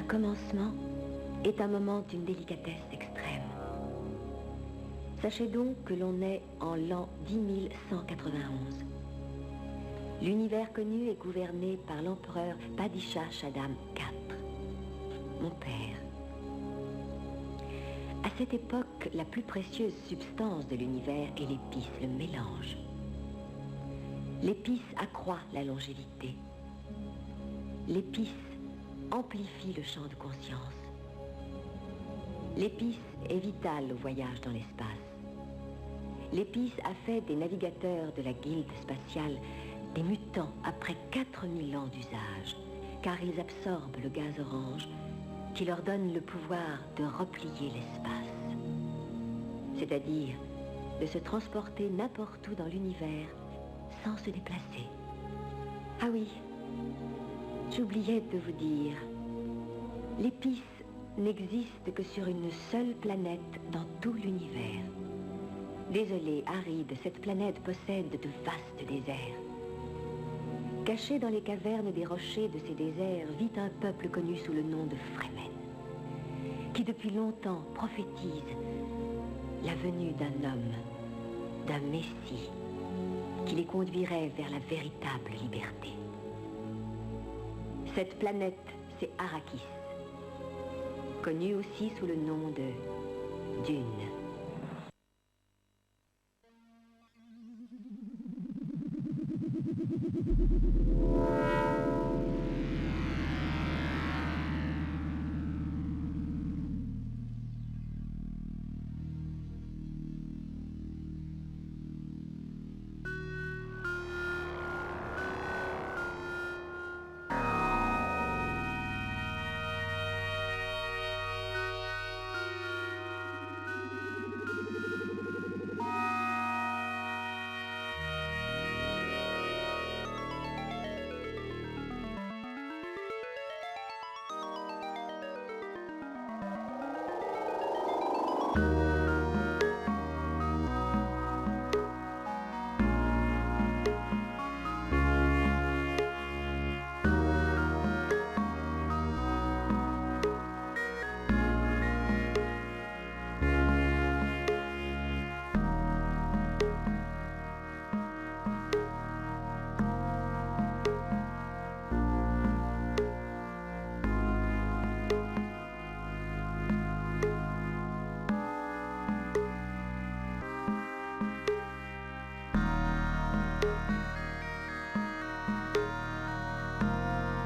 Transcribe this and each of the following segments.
Un commencement est un moment d'une délicatesse extrême. Sachez donc que l'on est en l'an 10 191. L'univers connu est gouverné par l'empereur Padishah Shaddam IV, mon père. À cette époque, la plus précieuse substance de l'univers est l'épice, le mélange. L'épice accroît la longévité. L'épice amplifie le champ de conscience. L'épice est vitale au voyage dans l'espace. L'épice a fait des navigateurs de la guilde spatiale des mutants après 4000 ans d'usage, car ils absorbent le gaz orange qui leur donne le pouvoir de replier l'espace, c'est-à-dire de se transporter n'importe où dans l'univers sans se déplacer. Ah oui, j'oubliais de vous dire, l'épice n'existe que sur une seule planète dans tout l'univers. Désolé, aride, cette planète possède de vastes déserts. Caché dans les cavernes des rochers de ces déserts vit un peuple connu sous le nom de Fremen, qui depuis longtemps prophétise la venue d'un homme, d'un messie, qui les conduirait vers la véritable liberté. Cette planète, c'est Arrakis, connue aussi sous le nom de Dune.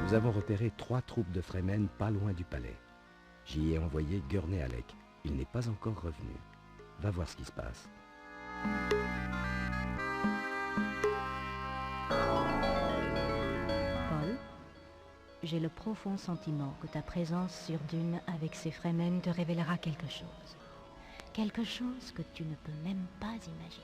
Nous avons repéré 3 troupes de Fremen pas loin du palais. J'y ai envoyé Gurney Halleck. Il n'est pas encore revenu. Va voir ce qui se passe. Paul, j'ai le profond sentiment que ta présence sur Dune avec ces Fremen te révélera quelque chose. Quelque chose que tu ne peux même pas imaginer.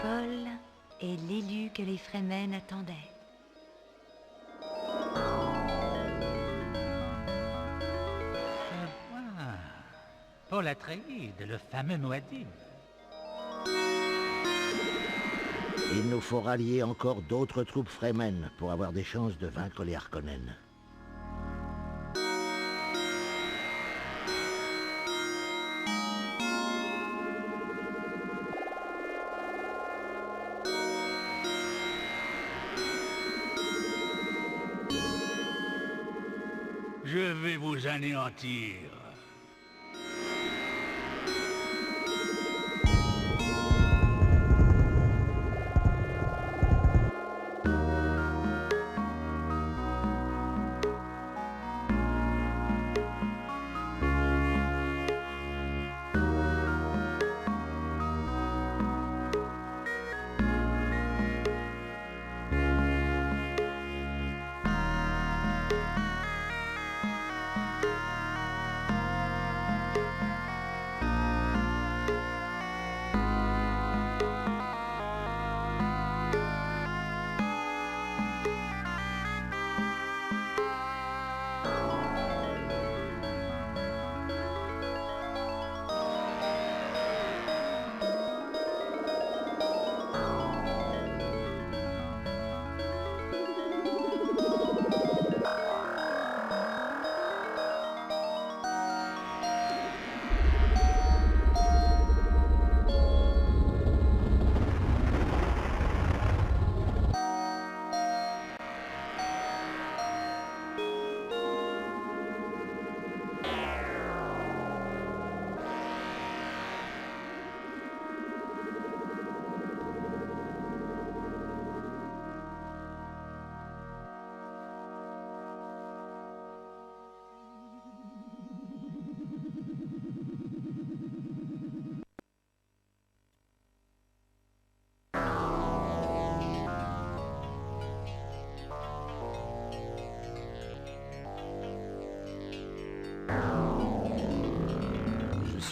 Paul est l'élu que les Fremen attendaient. Paul Atreides, le fameux Muad'Dib. Il nous faut rallier encore d'autres troupes Fremen pour avoir des chances de vaincre les Harkonnen. Je vais vous anéantir.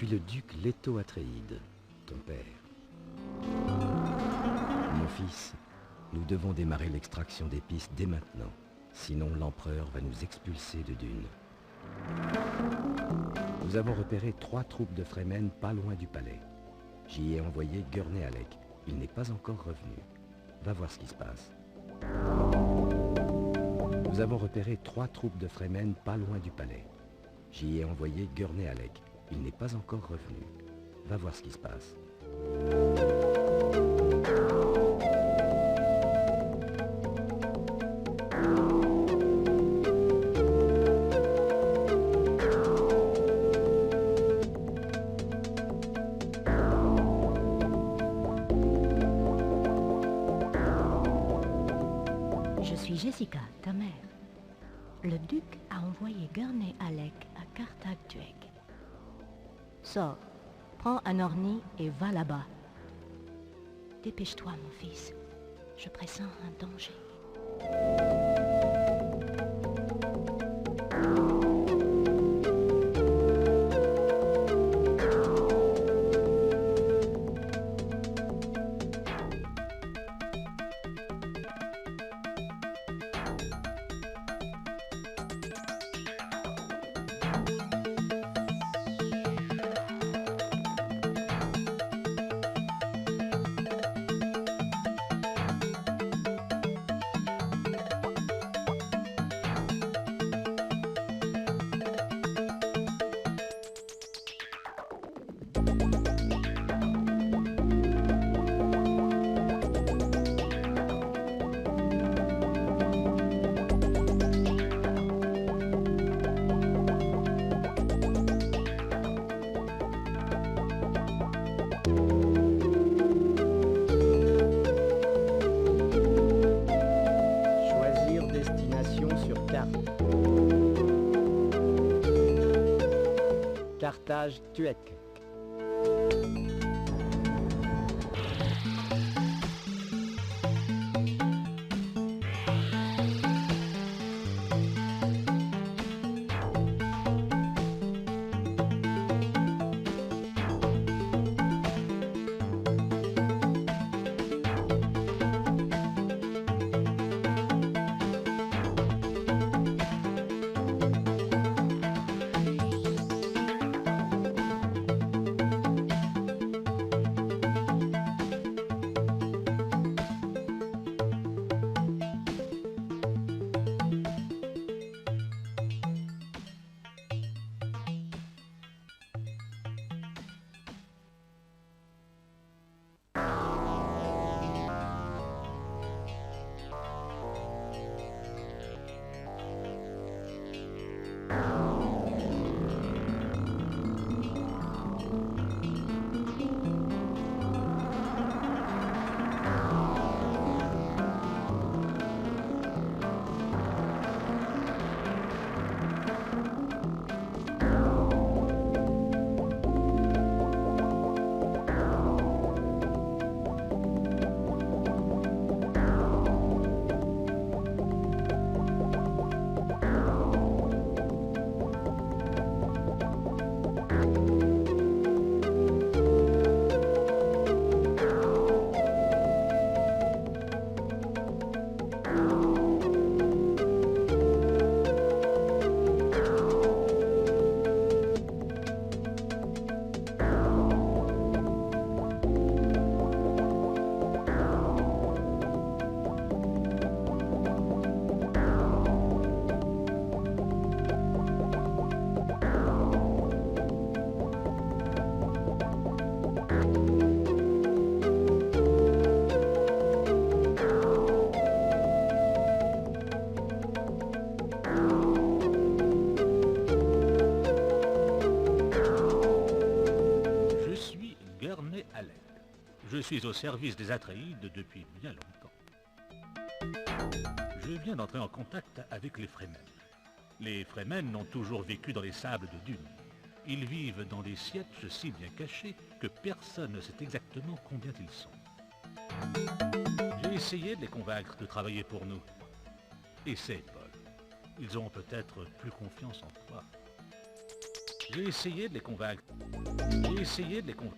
suis le duc Leto Atréide, ton père. Mon fils, nous devons démarrer l'extraction d'épices dès maintenant. Sinon, l'empereur va nous expulser de Dune. Nous avons repéré 3 troupes de Fremen pas loin du palais. J'y ai envoyé Gurney Halleck. Il n'est pas encore revenu. Va voir ce qui se passe. Nous avons repéré 3 troupes de Fremen pas loin du palais. J'y ai envoyé Gurney Halleck. Il n'est pas encore revenu. Va voir ce qui se passe. Je suis Jessica, ta mère. Le duc a envoyé Gurney Halleck à Carthage-Tuek. Sors, prends un orni et va là-bas. Dépêche-toi, mon fils. Je pressens un danger. Carthage-Tuek. Je suis au service des Atréides depuis bien longtemps. Je viens d'entrer en contact avec les Fremen. Les Fremen ont toujours vécu dans les sables de Dune. Ils vivent dans des sièges si bien cachés que personne ne sait exactement combien ils sont. J'ai essayé de les convaincre de travailler pour nous. Essaie, Paul. Ils auront peut-être plus confiance en toi. J'ai essayé de les convaincre. vais essayer de les convaincre.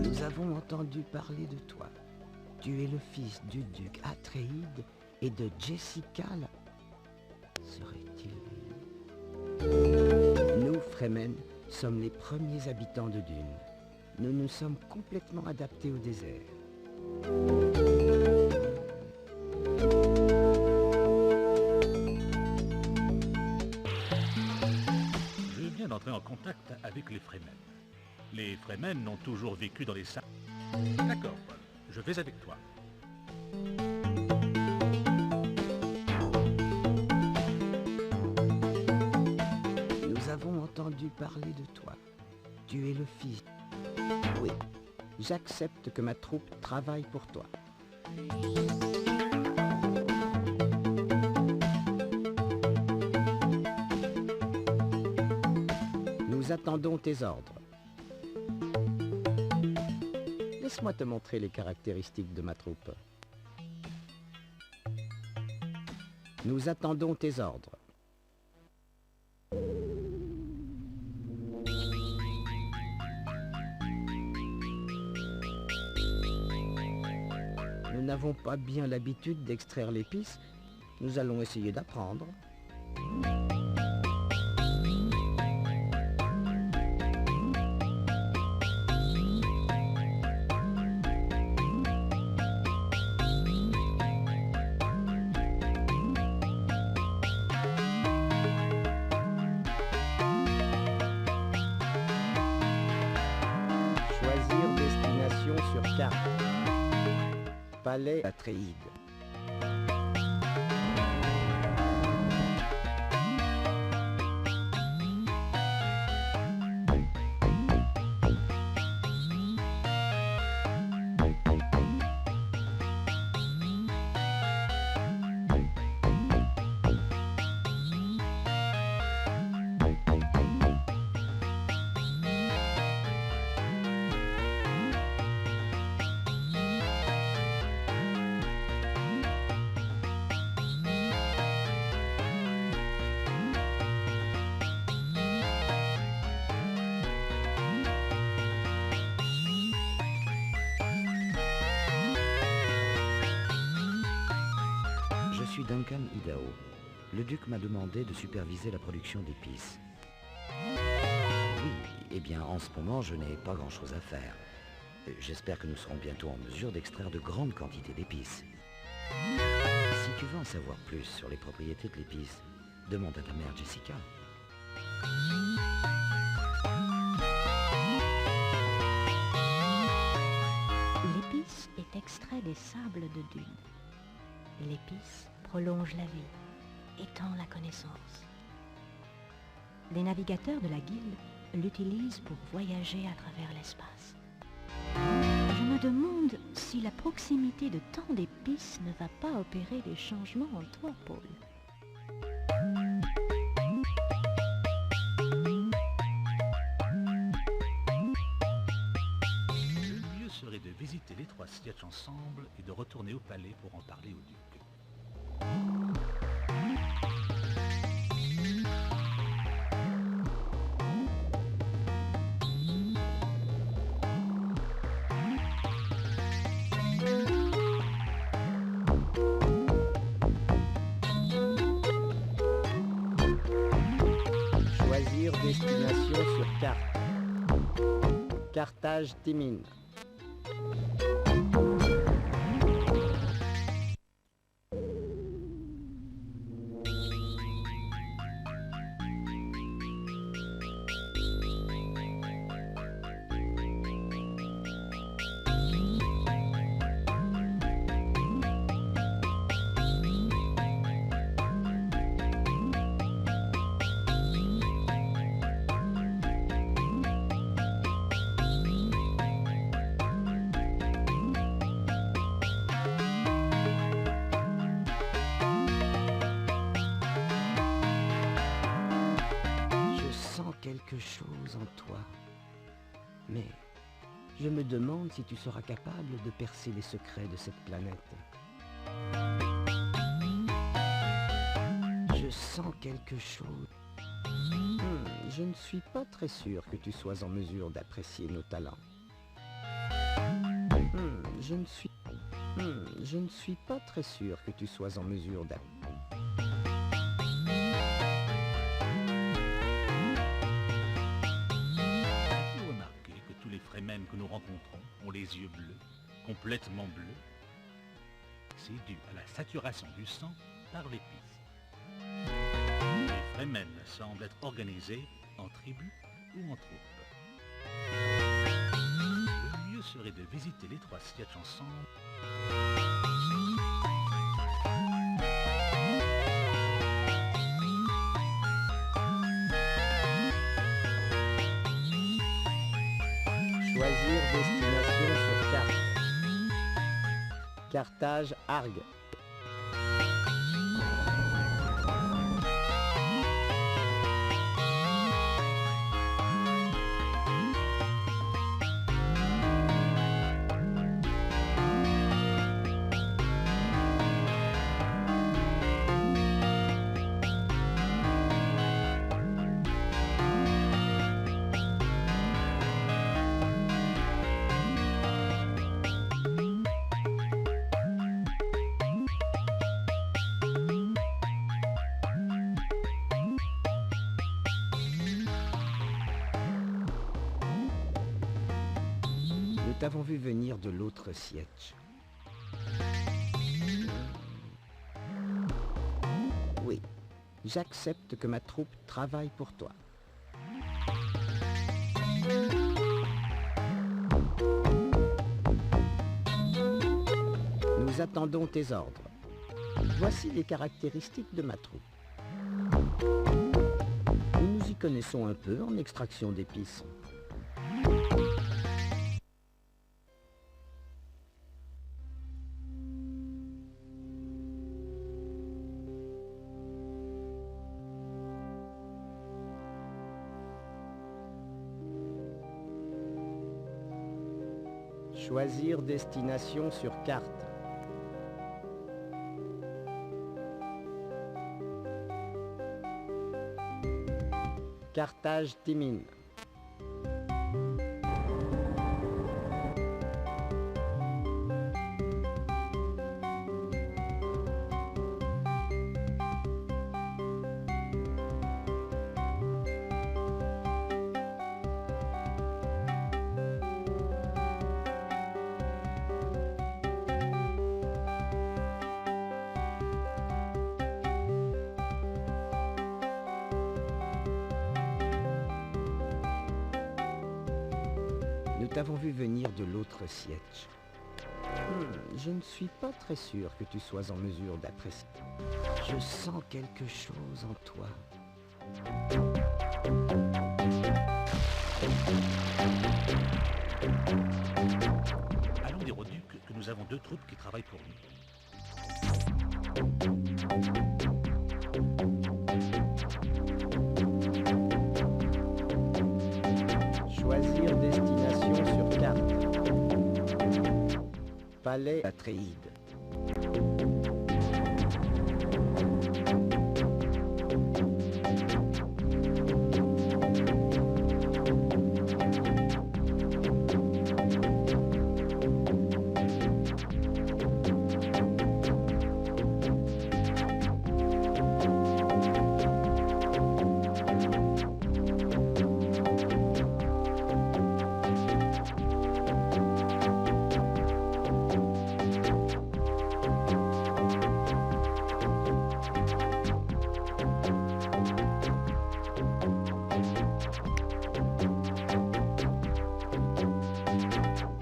Nous avons entendu parler de toi. Tu es le fils du duc Atréide et de Jessica la... Serait-il... Nous, Fremen, sommes les premiers habitants de Dune. Nous nous sommes complètement adaptés au désert. Je viens d'entrer en contact avec les Fremen. Les Fremen ont toujours vécu dans les sables. D'accord, Paul. Je vais avec toi. Nous avons entendu parler de toi. Tu es le fils... Oui, j'accepte que ma troupe travaille pour toi. Nous attendons tes ordres. Laisse-moi te montrer les caractéristiques de ma troupe. Nous attendons tes ordres. Nous n'avons pas bien l'habitude d'extraire l'épice. Nous allons essayer d'apprendre. Choisir destination sur carte. Palais Atréide. Je suis Duncan Idaho. Le duc m'a demandé de superviser la production d'épices. Oui, eh bien en ce moment je n'ai pas grand-chose à faire. J'espère que nous serons bientôt en mesure d'extraire de grandes quantités d'épices. Si tu veux en savoir plus sur les propriétés de l'épice, demande à ta mère Jessica. L'épice est extrait des sables de Dune. L'épice prolonge la vie, étend la connaissance. Les navigateurs de la guilde l'utilisent pour voyager à travers l'espace. Je me demande si la proximité de tant d'épices ne va pas opérer des changements en toi, Paul. Le mieux serait de visiter les trois sièges ensemble et de retourner au palais pour en parler au duc. Choisir destination sur carte. Carthage Timine. Quelque chose en toi. Mais je me demande si tu seras capable de percer les secrets de cette planète. sens quelque chose. Je ne suis pas très sûr que tu sois en mesure d'apprécier nos talents. Je ne suis pas très sûr que tu sois en mesure d'apprécier. Vous remarquez que tous les Fremen que nous rencontrons ont les yeux bleus, complètement bleus. C'est dû à la saturation du sang par l'épice. Les Fremen semblent être organisés en tribus ou en troupes. Le mieux serait de visiter les 3 sièges ensemble. Choisir destination sur carte. Carthage, Argue. Nous t'avons vu venir de l'autre siège. Oui, j'accepte que ma troupe travaille pour toi. Nous attendons tes ordres. Voici les caractéristiques de ma troupe. Nous nous y connaissons un peu en extraction d'épices. Choisir destination sur carte. Carthage, Timine. Nous t'avons vu venir de l'autre siège. Je ne suis pas très sûr que tu sois en mesure d'apprécier. Je sens quelque chose en toi. Allons dire au duc que nous avons 2 troupes qui travaillent pour nous. Choisir destination sur carte. Palais, Atréide.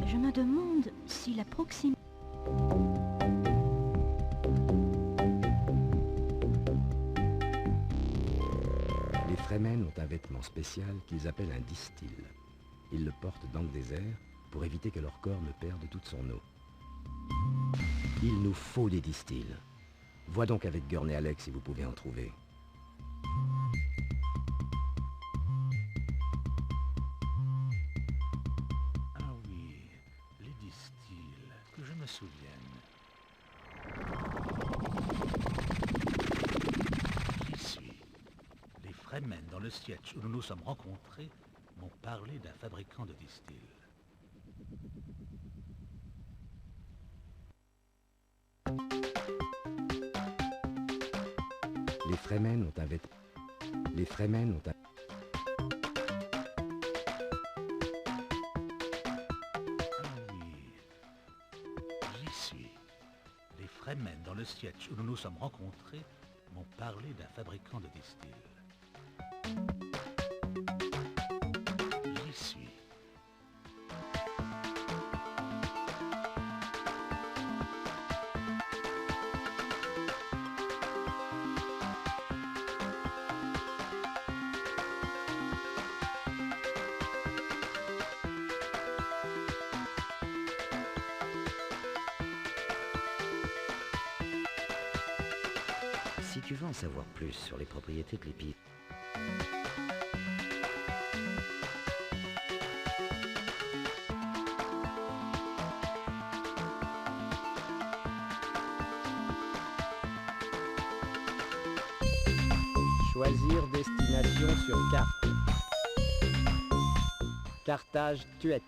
Je me demande si la proximité... Les Fremen ont un vêtement spécial qu'ils appellent un distil. Ils le portent dans le désert pour éviter que leur corps ne perde toute son eau. Il nous faut des distils. Vois donc avec Gurn et Alex si vous pouvez en trouver. Ah oui, les distils, que je me souvienne. J'y suis. Fremen, dans le siège où nous nous sommes rencontrés, m'ont parlé d'un fabricant de distilles. Les Fremen ont un vêtement. Les Fremen ont un... Ah oui, j'y suis. Les Fremen, dans le siège où nous nous sommes rencontrés, m'ont parlé d'un fabricant de distilles. J'y suis. Si tu veux en savoir plus sur les propriétés de l'épice, Choisir destination sur carte. Carthage Tuek.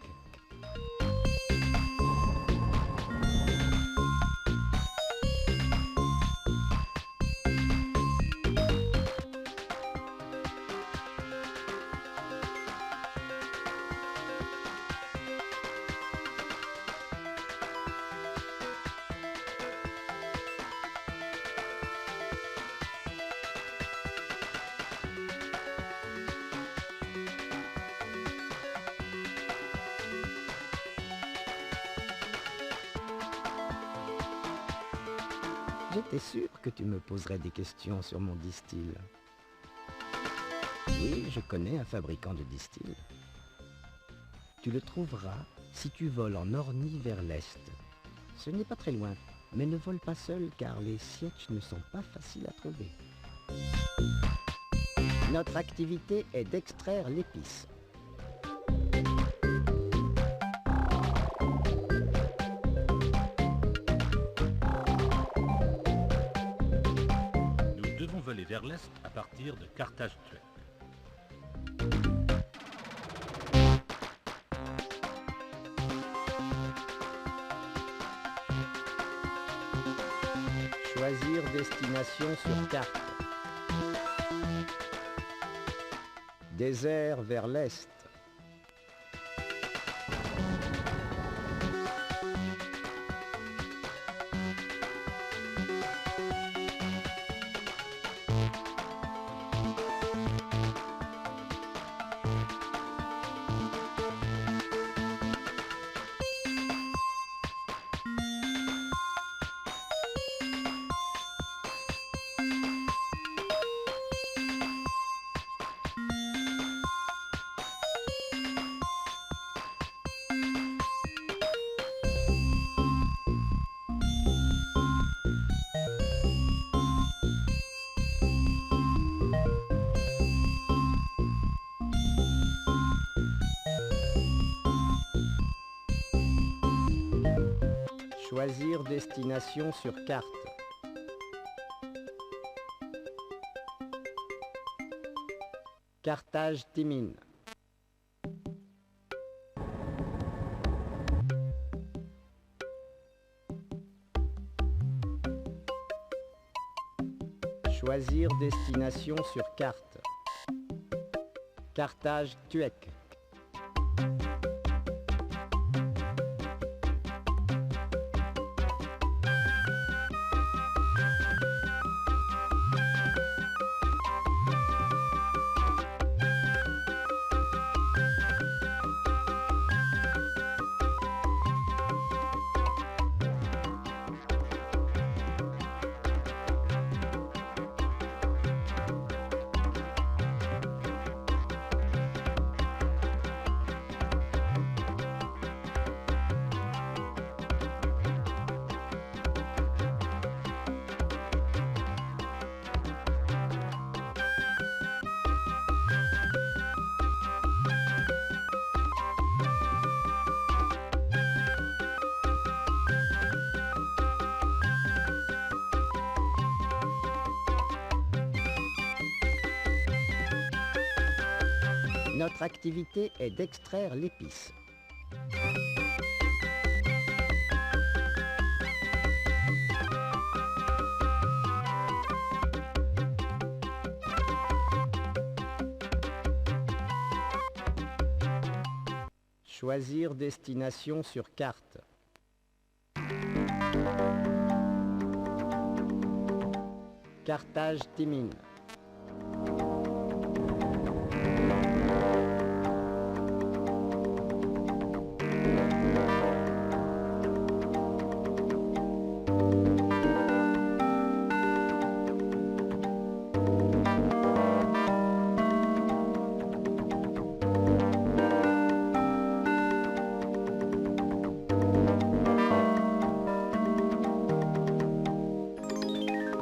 J'étais sûr que tu me poserais des questions sur mon distil. Oui, je connais un fabricant de distil. Tu le trouveras si tu voles en Ornie vers l'est. Ce n'est pas très loin, mais ne vole pas seul car les sièges ne sont pas faciles à trouver. Notre activité est d'extraire l'épice. Nous devons voler vers l'est à partir de Carthage Tuek. Choisir destination sur carte. Désert vers l'est. Choisir destination sur carte. Carthage Timin. Choisir destination sur carte. Carthage Tuek. Notre activité est d'extraire l'épice. Choisir destination sur carte. Carthage Timine.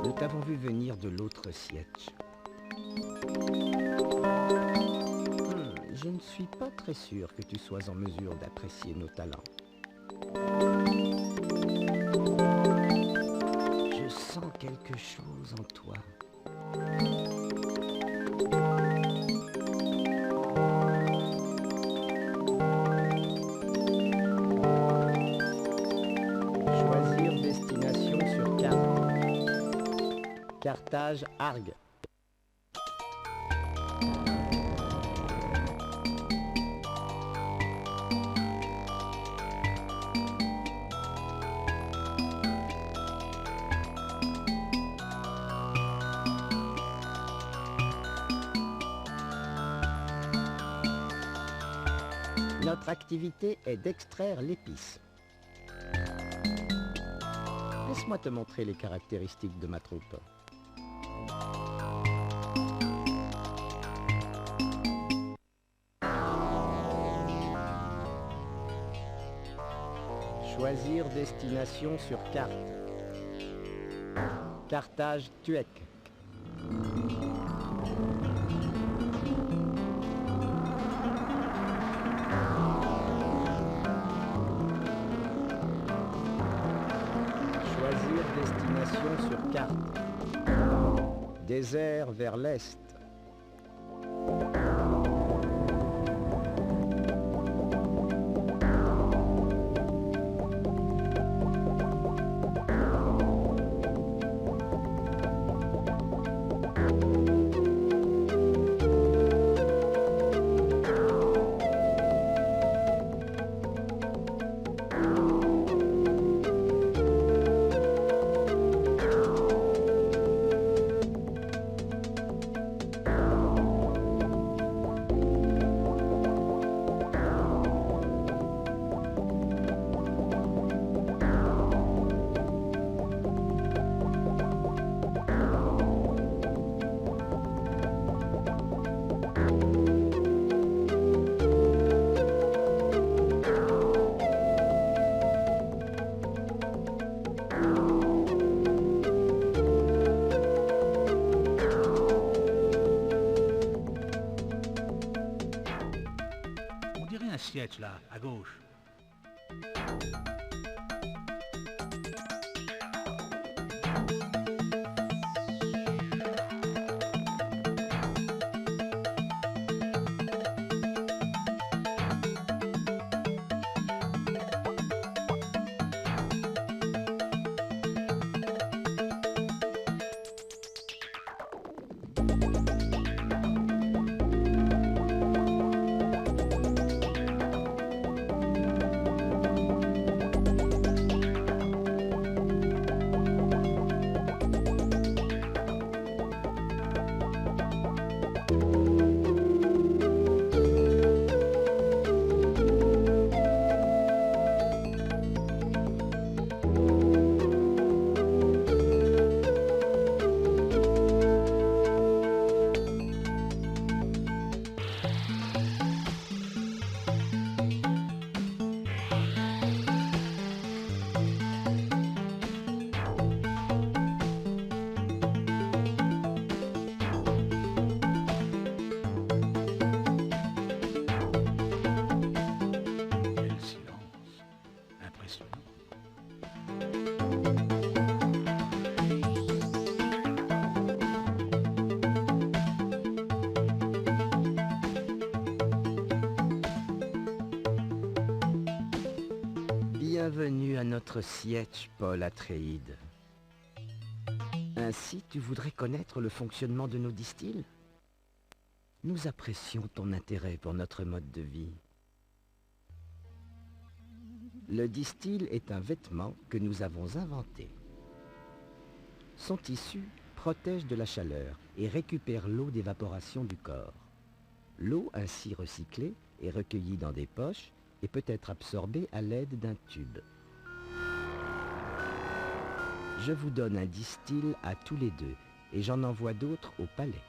Nous t'avons vu venir de l'autre siège. Je ne suis pas très sûr que tu sois en mesure d'apprécier nos talents. Je sens quelque chose en toi. Choisir destination sur carte. Carthage, Argue. Notre activité est d'extraire l'épice. Laisse-moi te montrer les caractéristiques de ma troupe. Choisir destination sur carte. Carthage, Tuec. Choisir destination sur carte. Désert vers l'est. Siège là, à gauche. Bienvenue à notre siège, Paul Atréide. Ainsi, tu voudrais connaître le fonctionnement de nos distilles? Nous apprécions ton intérêt pour notre mode de vie. Le distil est un vêtement que nous avons inventé. Son tissu protège de la chaleur et récupère l'eau d'évaporation du corps. L'eau ainsi recyclée est recueillie dans des poches et peut être absorbée à l'aide d'un tube. Je vous donne un distil à tous les deux et j'en envoie d'autres au palais.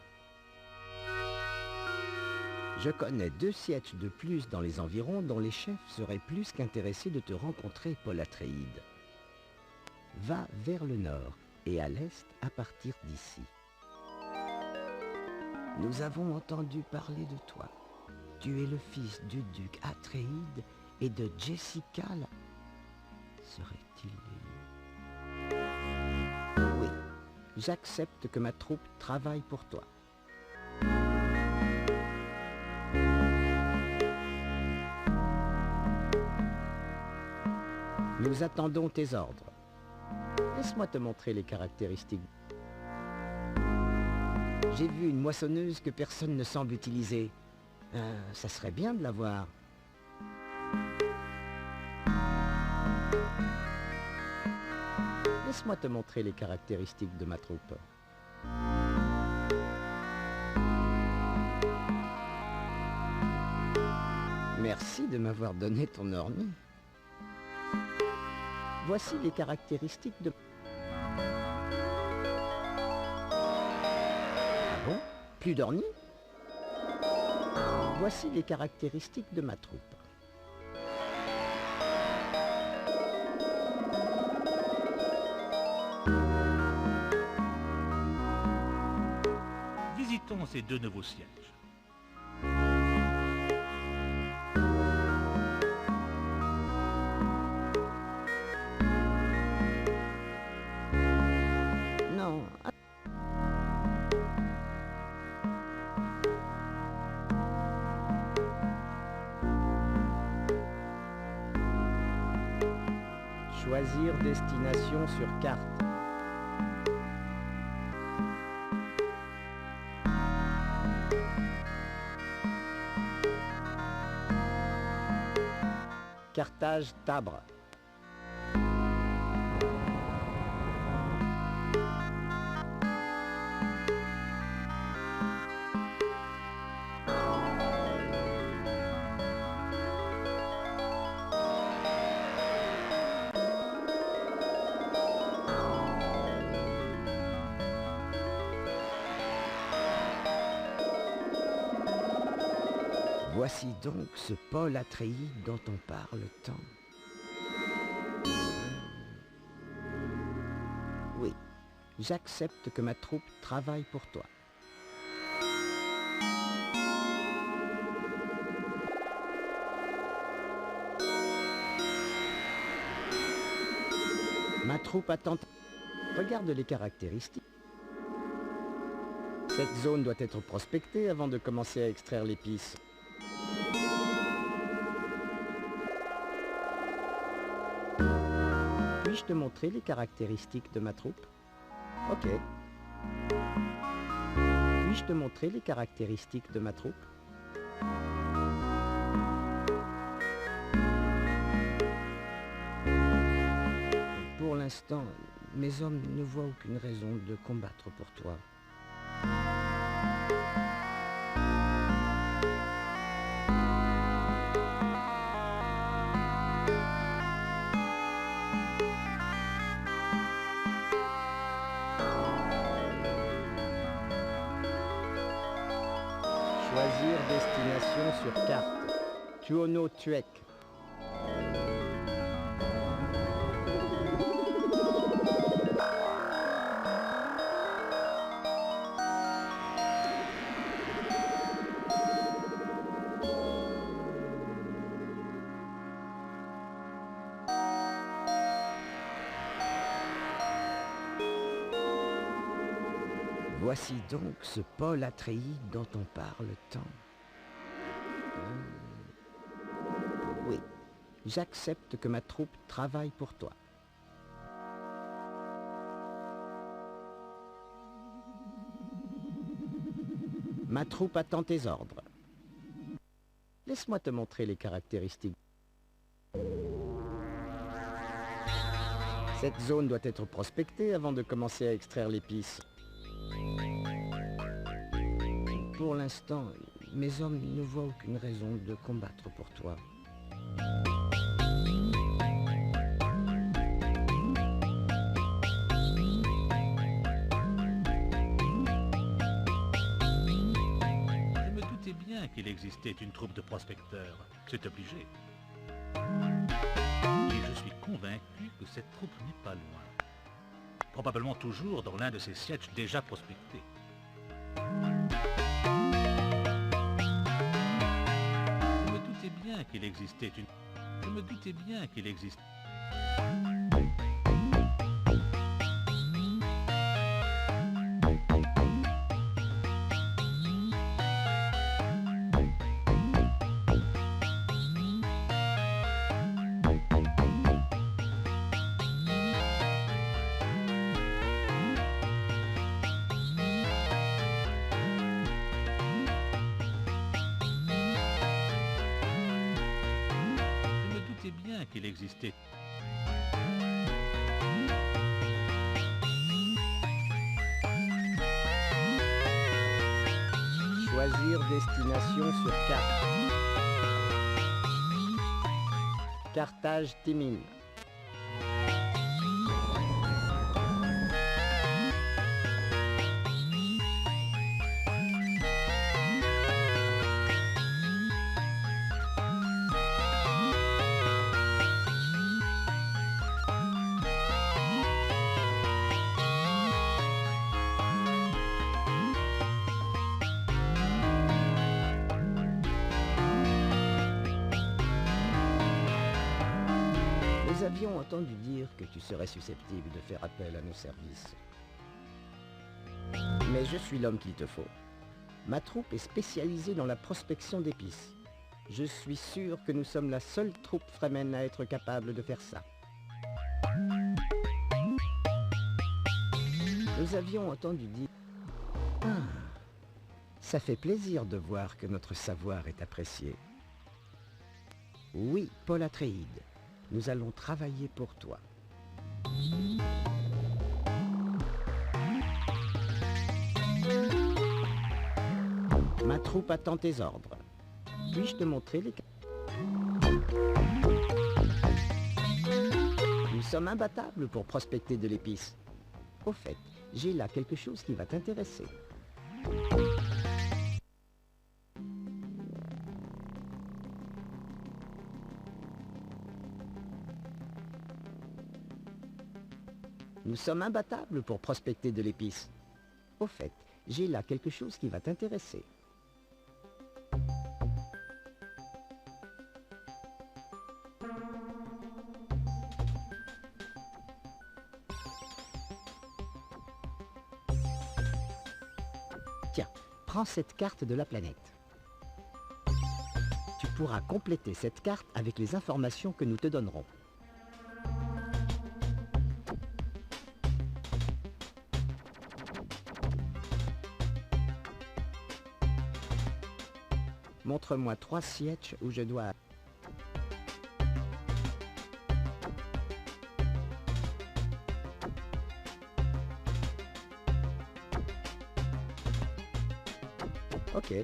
Je connais 2 sièges de plus dans les environs dont les chefs seraient plus qu'intéressés de te rencontrer, Paul Atréide. Va vers le nord et à l'est à partir d'ici. Nous avons entendu parler de toi. Tu es le fils du duc Atréide et de Jessica la... Serait-il... Oui, j'accepte que ma troupe travaille pour toi. Nous attendons tes ordres. Laisse-moi te montrer les caractéristiques. J'ai vu une moissonneuse que personne ne semble utiliser. Ça serait bien de la voir. Laisse-moi te montrer les caractéristiques de ma troupe. Merci de m'avoir donné ton orni. Voici les caractéristiques de... Ah bon? Plus d'orni? Voici les caractéristiques de ma troupe. Visitons ces 2 nouveaux sièges. Non. Choisir destination sur carte. Carthage Tabre. Voici donc ce Paul Atréide dont on parle tant. Oui, j'accepte que ma troupe travaille pour toi. Ma troupe attend... Regarde les caractéristiques. Cette zone doit être prospectée avant de commencer à extraire l'épice. Puis-je te montrer les caractéristiques de ma troupe? Ok. Puis-je te montrer les caractéristiques de ma troupe? Pour l'instant, mes hommes ne voient aucune raison de combattre pour toi. Choisir destination sur carte. Tuono Tuek. Voici donc ce Paul Atréide dont on parle tant. Oui, J'accepte que ma troupe travaille pour toi. Ma troupe attend tes ordres. Laisse-moi te montrer les caractéristiques. Cette zone doit être prospectée avant de commencer à extraire l'épice. Pour l'instant, mes hommes ne voient aucune raison de combattre pour toi. Je me doutais bien qu'il existait une troupe de prospecteurs. C'est obligé. Et je suis convaincu que cette troupe n'est pas loin. Probablement toujours dans l'un de ces sièges déjà prospectés. Je me doutais bien qu'il existait une... Je me doutais bien qu'il existe... qu'il existait. Choisir destination sur carte. Carthage Timine. Nous avions entendu dire que tu serais susceptible de faire appel à nos services. Mais je suis l'homme qu'il te faut. Ma troupe est spécialisée dans la prospection d'épices. Je suis sûr que nous sommes la seule troupe Fremen à être capable de faire ça. Nous avions entendu dire... Ah, ça fait plaisir de voir que notre savoir est apprécié. Oui, Paul Atréide. Nous allons travailler pour toi. Ma troupe attend tes ordres. Puis-je te montrer les... Nous sommes imbattables pour prospecter de l'épice. Au fait, j'ai là quelque chose qui va t'intéresser. Nous sommes imbattables pour prospecter de l'épice. Au fait, j'ai là quelque chose qui va t'intéresser. Tiens, prends cette carte de la planète. Tu pourras compléter cette carte avec les informations que nous te donnerons. Montre-moi 3 sièges où je dois... Ok.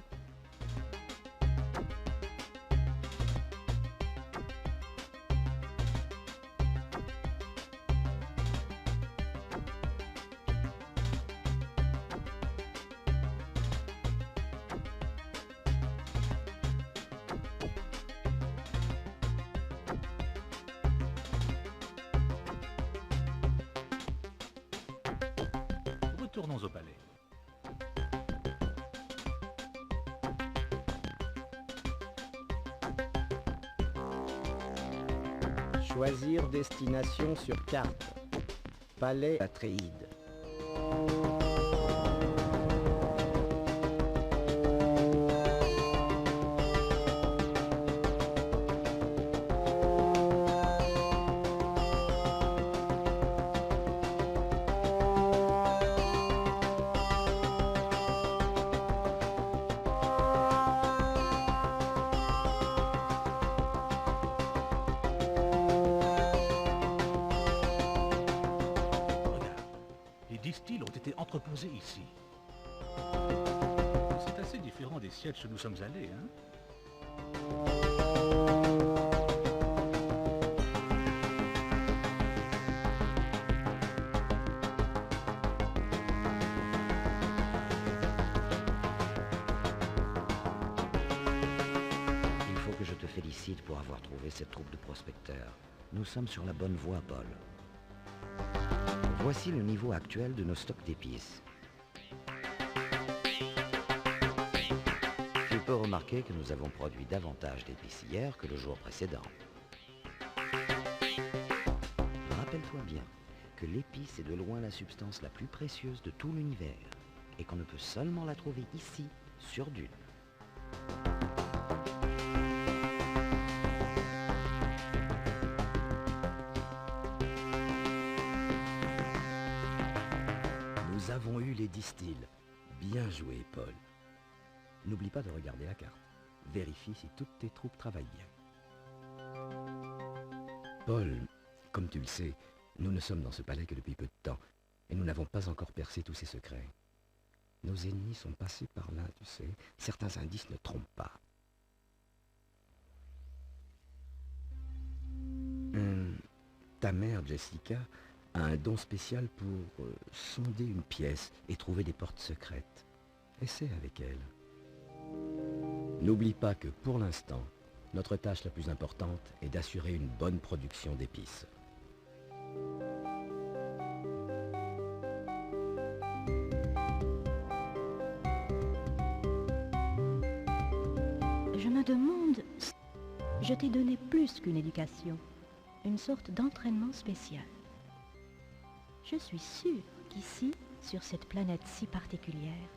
Retournons au palais. Choisir destination sur carte. Palais Atréide. styles ont été entreposés ici. C'est assez différent des sièges où nous sommes allés, hein? Il faut que je te félicite pour avoir trouvé cette troupe de prospecteurs. Nous sommes sur la bonne voie, Paul. Voici le niveau actuel de nos stocks d'épices. Tu peux remarquer que nous avons produit davantage d'épices hier que le jour précédent. Rappelle-toi bien que l'épice est de loin la substance la plus précieuse de tout l'univers et qu'on ne peut seulement la trouver ici, sur Dune. Nous avons eu les distilles. Bien joué, Paul. N'oublie pas de regarder la carte. Vérifie si toutes tes troupes travaillent bien. Paul, comme tu le sais, nous ne sommes dans ce palais que depuis peu de temps, et nous n'avons pas encore percé tous ses secrets. Nos ennemis sont passés par là, tu sais. Certains indices ne trompent pas. Ta mère, Jessica, a un don spécial pour sonder une pièce et trouver des portes secrètes. Essaie avec elle. N'oublie pas que pour l'instant, notre tâche la plus importante est d'assurer une bonne production d'épices. Je me demande, je t'ai donné plus qu'une éducation, une sorte d'entraînement spécial. Je suis sûre qu'ici, sur cette planète si particulière,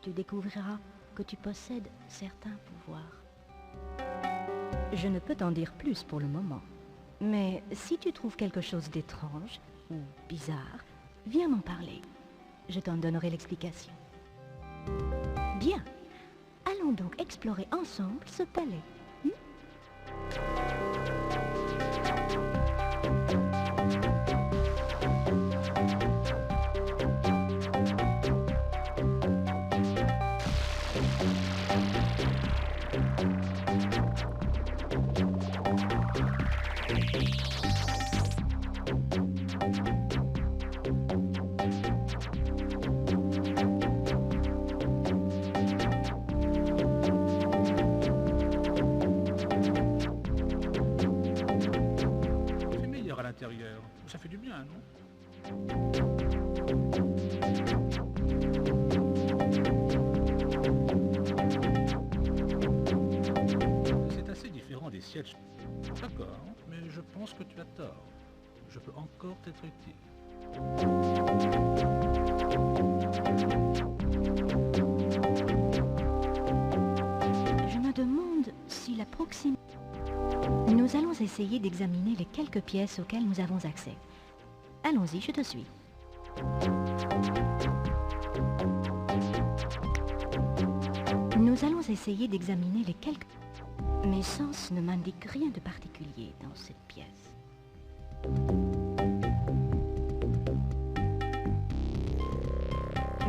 tu découvriras que tu possèdes certains pouvoirs. Je ne peux t'en dire plus pour le moment, mais si tu trouves quelque chose d'étrange ou bizarre, viens m'en parler. Je t'en donnerai l'explication. Bien, allons donc explorer ensemble ce palais. C'est meilleur à l'intérieur. Ça fait du bien, non? C'est assez différent des sièges. D'accord, mais je pense que tu as tort. Je peux encore t'être utile. Je me demande si la proximité... Nous allons essayer d'examiner les quelques pièces auxquelles nous avons accès. Allons-y, je te suis. Nous allons essayer d'examiner les quelques... Mes sens ne m'indiquent rien de particulier dans cette pièce.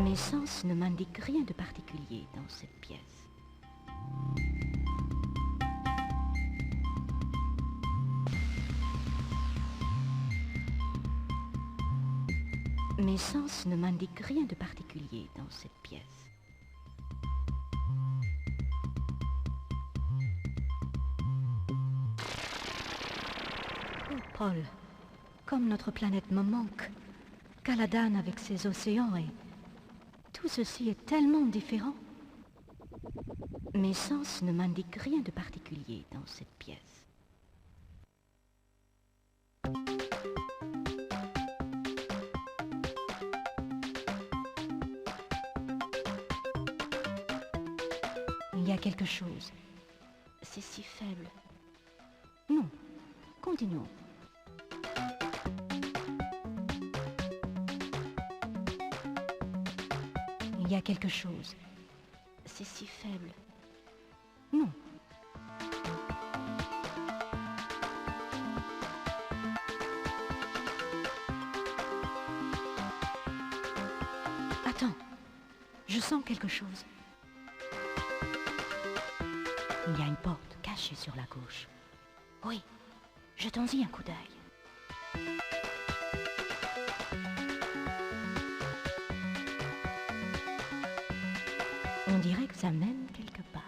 Mes sens ne m'indiquent rien de particulier dans cette pièce. Mes sens ne m'indiquent rien de particulier dans cette pièce. Oh, Paul, comme notre planète me manque, Caladan avec ses océans et... Tout ceci est tellement différent. Mes sens ne m'indiquent rien de particulier dans cette pièce. Il y a quelque chose. C'est si faible. Non, continuons. Il y a quelque chose. C'est si faible. Non. Attends, je sens quelque chose. Il y a une porte cachée sur la gauche. Oui, jetons-y un coup d'œil. On dirait que ça mène quelque part.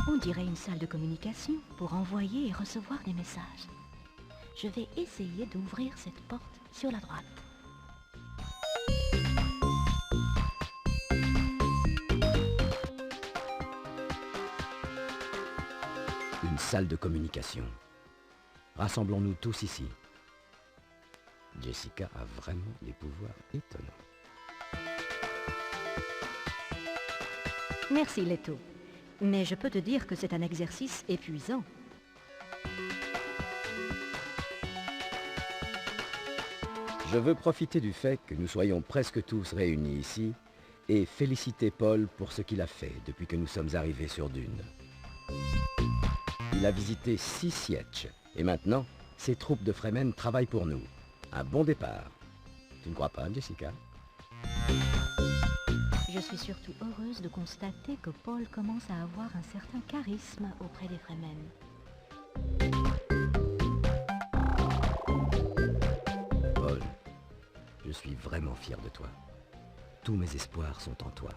On dirait une salle de communication pour envoyer et recevoir des messages. Je vais essayer d'ouvrir cette porte sur la droite. Une salle de communication. Rassemblons-nous tous ici. Jessica a vraiment des pouvoirs étonnants. Merci, Leto. Mais je peux te dire que c'est un exercice épuisant. Je veux profiter du fait que nous soyons presque tous réunis ici et féliciter Paul pour ce qu'il a fait depuis que nous sommes arrivés sur Dune. Il a visité 6 sièges et maintenant, ses troupes de Fremen travaillent pour nous. Un bon départ. Tu ne crois pas, Jessica? Je suis surtout heureuse de constater que Paul commence à avoir un certain charisme auprès des Fremen. Paul, je suis vraiment fier de toi. Tous mes espoirs sont en toi.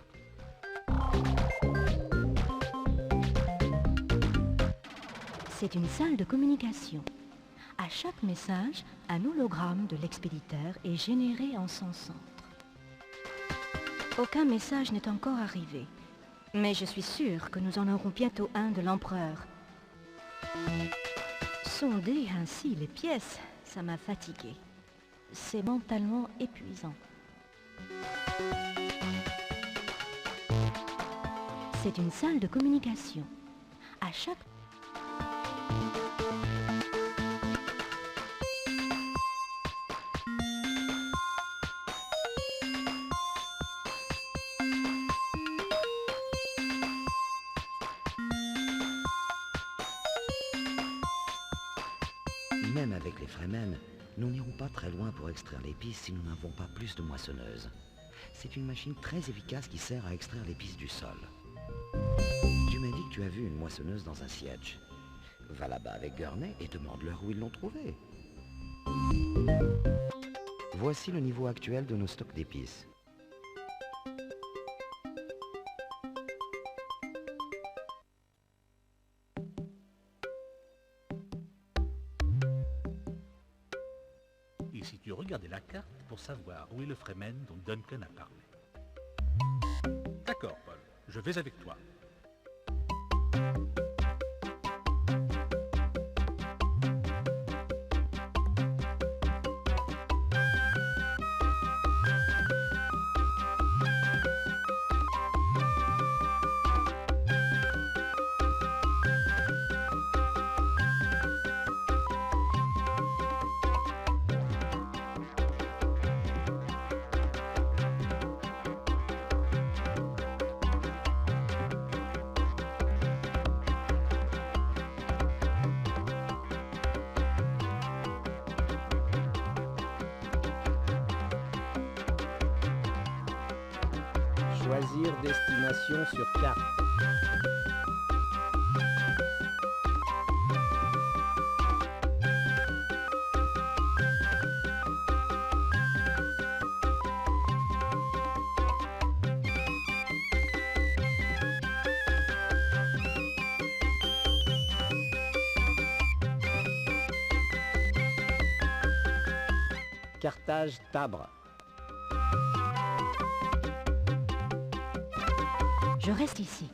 C'est une salle de communication. À chaque message, un hologramme de l'expéditeur est généré en son centre. Aucun message n'est encore arrivé, mais je suis sûre que nous en aurons bientôt un de l'empereur. Sonder ainsi les pièces, ça m'a fatiguée. C'est mentalement épuisant. C'est une salle de communication. À chaque... Même avec les Fremen, nous n'irons pas très loin pour extraire l'épice si nous n'avons pas plus de moissonneuses. C'est une machine très efficace qui sert à extraire l'épice du sol. Tu m'as dit que tu as vu une moissonneuse dans un siège. Va là-bas avec Gurney et demande-leur où ils l'ont trouvée. Voici le niveau actuel de nos stocks d'épices. Et si tu regardais la carte pour savoir où est le Fremen dont Duncan a parlé. D'accord, Paul, je vais avec toi. Choisir destination sur carte. Carthage Tabre. Je reste ici.